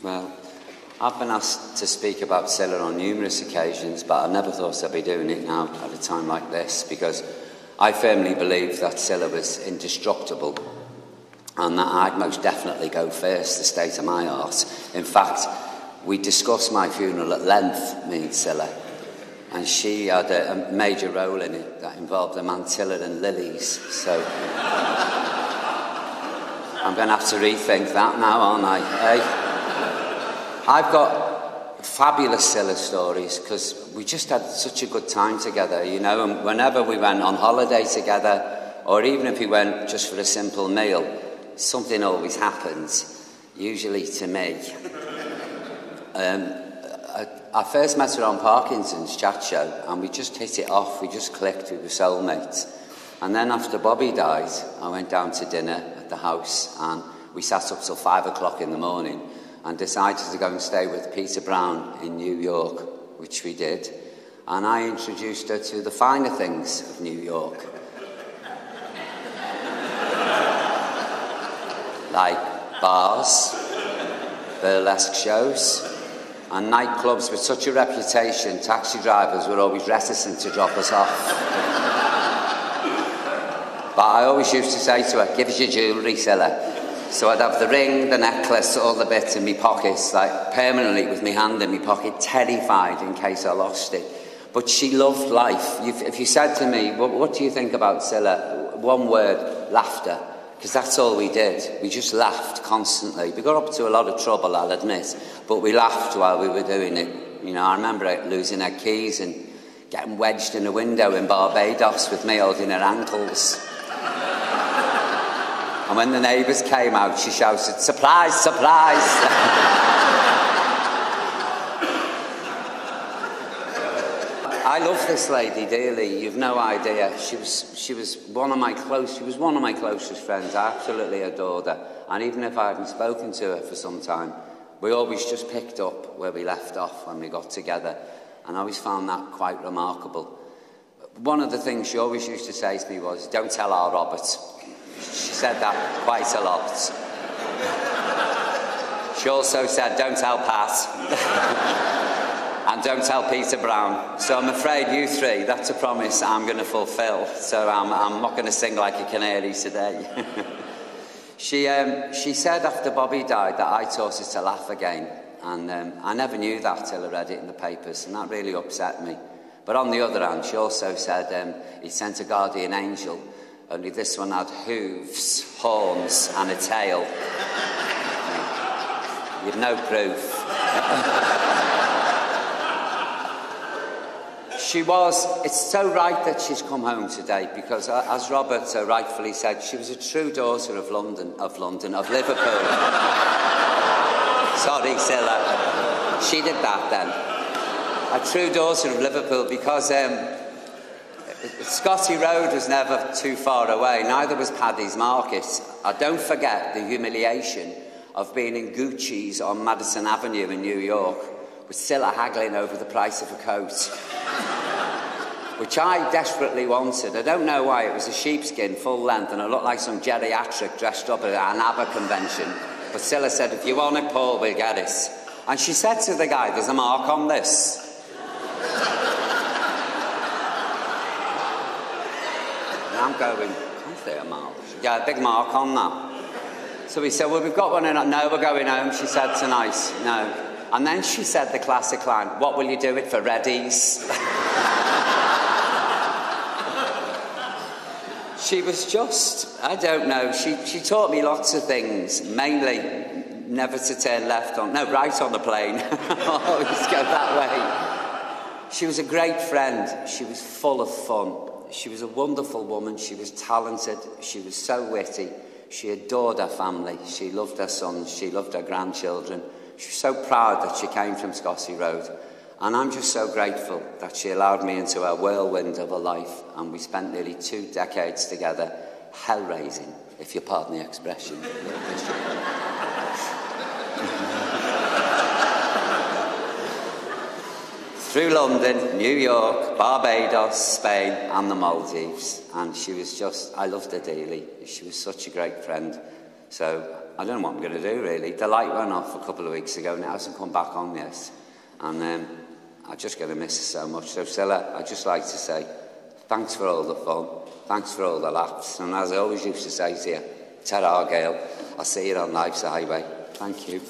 Well, I've been asked to speak about Cilla on numerous occasions, but I never thought I'd be doing it now at a time like this, because I firmly believe that Cilla was indestructible, and that I'd most definitely go first, the state of my art. In fact, we discussed my funeral at length, me and Cilla, and she had a major role in it that involved a mantilla and lilies, so I'm going to have to rethink that now, aren't I? I've got fabulous Cilla stories, because we just had such a good time together, you know, and whenever we went on holiday together, or even if we went just for a simple meal, something always happens, usually to me. I first met her on Parkinson's chat show, and we just hit it off, we just clicked, we were soulmates. And then after Bobby died, I went down to dinner at the house, and we sat up till 5 o'clock in the morning, and decided to go and stay with Peter Brown in New York, which we did. And I introduced her to the finer things of New York. Like bars, burlesque shows, and nightclubs with such a reputation, taxi drivers were always reticent to drop us off. But I always used to say to her, "Give us your jewellery, Cilla." So I'd have the ring, the necklace, all the bits in my pockets, like permanently with my hand in my pocket, terrified in case I lost it. But she loved life. If you said to me, what do you think about Cilla? One word, laughter. Because that's all we did. We just laughed constantly. We got up to a lot of trouble, I'll admit, but we laughed while we were doing it. You know, I remember losing her keys and getting wedged in a window in Barbados with me holding her ankles. And when the neighbours came out, she shouted, "Surprise, surprise!" I love this lady dearly. You've no idea. She was one of my closest friends. I absolutely adored her. And even if I hadn't spoken to her for some time, we always just picked up where we left off when we got together. And I always found that quite remarkable. One of the things she always used to say to me was, "Don't tell our Robert." She said that quite a lot. She also said, "Don't tell Pat." And don't tell Peter Brown. So I'm afraid you three, that's a promise I'm going to fulfil. So I'm not going to sing like a canary today. She said after Bobby died that I taught her to laugh again. And I never knew that till I read it in the papers, and that really upset me. But on the other hand, she also said he sent a guardian angel, only this one had hooves, horns and a tail. You've no proof. It's so right that she's come home today, because as Robert so rightfully said, she was a true daughter of Liverpool. Sorry, Cilla. She did that then. A true daughter of Liverpool, because Scotty Road was never too far away, neither was Paddy's Market. I don't forget the humiliation of being in Gucci's on Madison Avenue in New York, with Cilla haggling over the price of a coat, which I desperately wanted. I don't know why. It was a sheepskin, full length, and I looked like some geriatric dressed up at an ABBA convention. But Cilla said, "If you want it, Paul, we'll get it." And she said to the guy, "There's a mark on this." And I'm going, "Is there a mark?" "Yeah, a big mark on that." So he said, "Well, we've got one in." "No, we're going home," she said tonight. "No." And then she said the classic line, "What will you do it for, Reddies?" She was just, I don't know, she taught me lots of things, mainly never to turn right on the plane. Always go that way. She was a great friend. She was full of fun. She was a wonderful woman. She was talented. She was so witty. She adored her family. She loved her sons. She loved her grandchildren. She was so proud that she came from Scotty Road. And I'm just so grateful that she allowed me into her whirlwind of a life, and we spent nearly 2 decades together, hell-raising, if you pardon the expression. Through London, New York, Barbados, Spain, and the Maldives. And she was just, I loved her dearly. She was such a great friend. So I don't know what I'm going to do, really. The light went off a couple of weeks ago and it hasn't come back on yet. And I'm just going to miss her so much. So, Cilla, I'd just like to say thanks for all the fun. Thanks for all the laughs. And as I always used to say to you, ta-ra, girl. I'll see you on Life's Highway. Thank you.